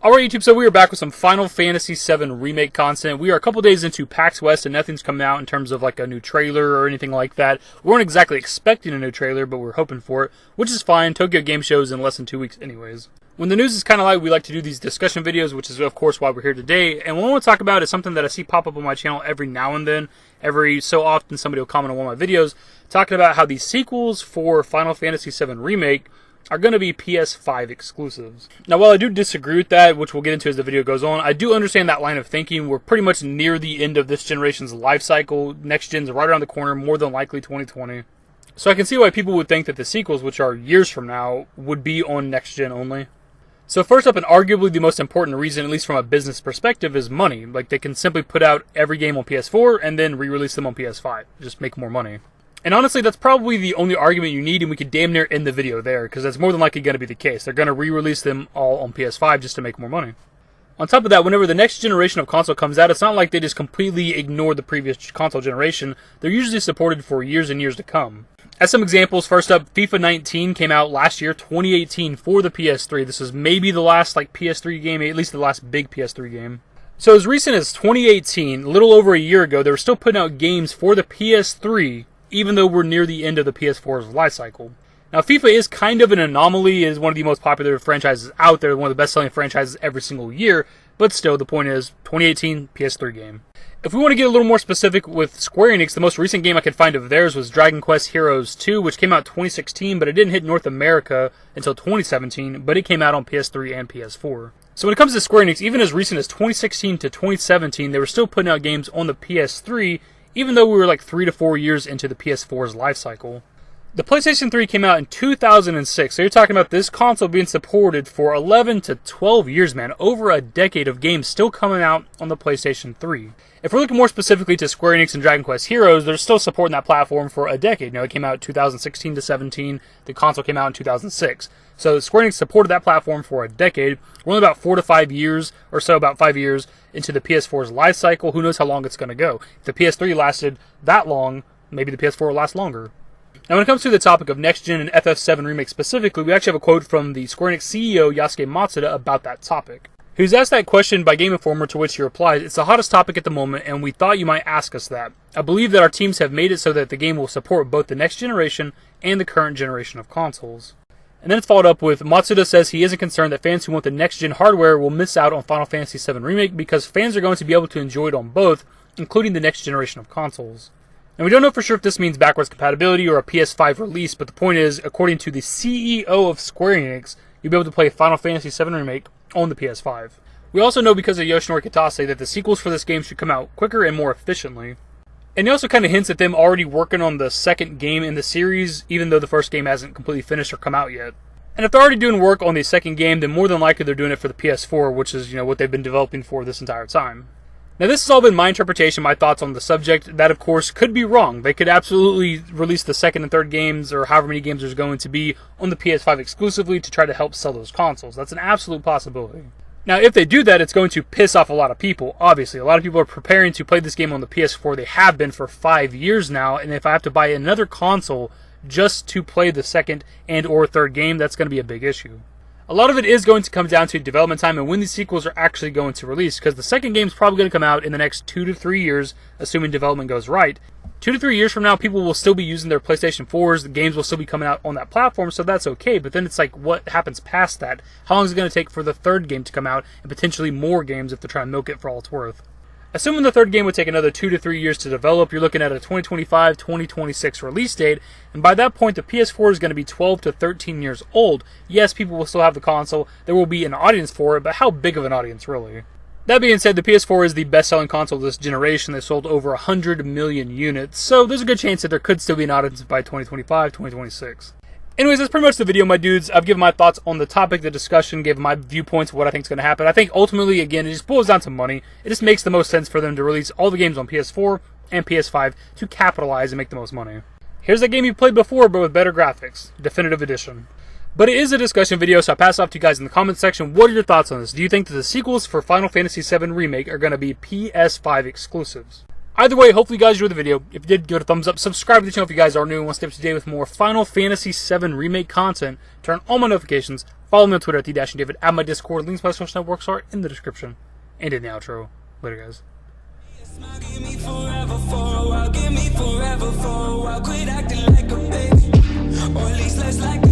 Alright YouTube, so we are back with some Final Fantasy VII Remake content. We are a couple days into PAX West and nothing's coming out in terms of like a new trailer or anything like that. We weren't exactly expecting a new trailer, but we're hoping for it, which is fine. Tokyo Game Show's in less than 2 weeks anyways. When the news is kind of light, we like to do these discussion videos, which is of course why we're here today. And what I want to talk about is something that I see pop up on my channel every now and then. Every so often somebody will comment on one of my videos talking about how these sequels for Final Fantasy VII Remake are going to be PS5 exclusives. Now, while I do disagree with that, which we'll get into as the video goes on, I do understand that line of thinking. We're pretty much near the end of this generation's life cycle. Next gen's right around the corner, more than likely 2020. So I can see why people would think that the sequels, which are years from now, would be on next gen only. So first up, and arguably the most important reason, at least from a business perspective, is money. Like, they can simply put out every game on PS4 and then re-release them on PS5. Just make more money. And honestly, that's probably the only argument you need, and we could damn near end the video there, because that's more than likely going to be the case. They're going to re-release them all on PS5 just to make more money. On top of that, whenever the next generation of console comes out, it's not like they just completely ignore the previous console generation. They're usually supported for years and years to come. As some examples, first up, FIFA 19 came out last year, 2018, for the PS3. This is maybe the last PS3 game, at least the last big PS3 game. So as recent as 2018, a little over a year ago, they were still putting out games for the PS3, even though we're near the end of the PS4's life cycle. Now, FIFA is kind of an anomaly. It is one of the most popular franchises out there, one of the best-selling franchises every single year, but still, the point is, 2018, PS3 game. If we want to get a little more specific with Square Enix, the most recent game I could find of theirs was Dragon Quest Heroes 2, which came out 2016, but it didn't hit North America until 2017, but it came out on PS3 and PS4. So when it comes to Square Enix, even as recent as 2016 to 2017, they were still putting out games on the PS3, even though we were like 3 to 4 years into the PS4's life cycle. The PlayStation 3 came out in 2006, so you're talking about this console being supported for 11 to 12 years, man. Over a decade of games still coming out on the PlayStation 3. If we're looking more specifically to Square Enix and Dragon Quest Heroes, they're still supporting that platform for a decade. Now, it came out 2016 to 17. The console came out in 2006. So Square Enix supported that platform for a decade. We're only about 4 to 5 years, or so, about 5 years into the PS4's life cycle. Who knows how long it's going to go. If the PS3 lasted that long, maybe the PS4 will last longer. Now, when it comes to the topic of next gen and FF7 Remake specifically, we actually have a quote from the Square Enix CEO, Yasuke Matsuda, about that topic. He was asked that question by Game Informer, to which he replied, "It's the hottest topic at the moment, and we thought you might ask us that. I believe that our teams have made it so that the game will support both the next generation and the current generation of consoles." And then it's followed up with, Matsuda says he isn't concerned that fans who want the next-gen hardware will miss out on Final Fantasy VII Remake because fans are going to be able to enjoy it on both, including the next generation of consoles. And we don't know for sure if this means backwards compatibility or a PS5 release, but the point is, according to the CEO of Square Enix, you'll be able to play Final Fantasy VII Remake on the PS5. We also know because of Yoshinori Kitase that the sequels for this game should come out quicker and more efficiently. And he also kind of hints at them already working on the second game in the series, even though the first game hasn't completely finished or come out yet. And if they're already doing work on the second game, then more than likely they're doing it for the PS4, which is, what they've been developing for this entire time. Now, this has all been my interpretation, my thoughts on the subject. That, of course, could be wrong. They could absolutely release the second and third games, or however many games there's going to be, on the PS5 exclusively to try to help sell those consoles. That's an absolute possibility. Now, if they do that, it's going to piss off a lot of people, obviously. A lot of people are preparing to play this game on the PS4. They have been for 5 years now, and if I have to buy another console just to play the second and or third game, that's going to be a big issue. A lot of it is going to come down to development time and when these sequels are actually going to release, because the second game is probably going to come out in the next 2 to 3 years, assuming development goes right. 2 to 3 years from now, people will still be using their PlayStation 4s, the games will still be coming out on that platform, so that's okay, but then it's like, what happens past that? How long is it going to take for the third game to come out, and potentially more games if they're trying to milk it for all it's worth? Assuming the third game would take another 2 to 3 years to develop, you're looking at a 2025-2026 release date, and by that point, the PS4 is going to be 12 to 13 years old. Yes, people will still have the console, there will be an audience for it, but how big of an audience, really? That being said, the PS4 is the best-selling console of this generation. They sold over 100 million units, so there's a good chance that there could still be an audience by 2025, 2026. Anyways, that's pretty much the video, my dudes. I've given my thoughts on the topic, the discussion, given my viewpoints of what I think is going to happen. I think ultimately, again, it just boils down to money. It just makes the most sense for them to release all the games on PS4 and PS5 to capitalize and make the most money. Here's that game you played before, but with better graphics. Definitive Edition. But it is a discussion video, so I pass it off to you guys in the comments section. What are your thoughts on this? Do you think that the sequels for Final Fantasy VII Remake are going to be PS5 exclusives? Either way, hopefully you guys enjoyed the video. If you did, give it a thumbs up. Subscribe to the channel if you guys are new and want to stay up to date with more Final Fantasy VII Remake content. Turn on all my notifications. Follow me on Twitter at @the-david, at my Discord. Links to my social networks are in the description and in the outro. Later, guys. Give me forever for a while, give me forever for a while. Quit acting like a baby, or at least less like a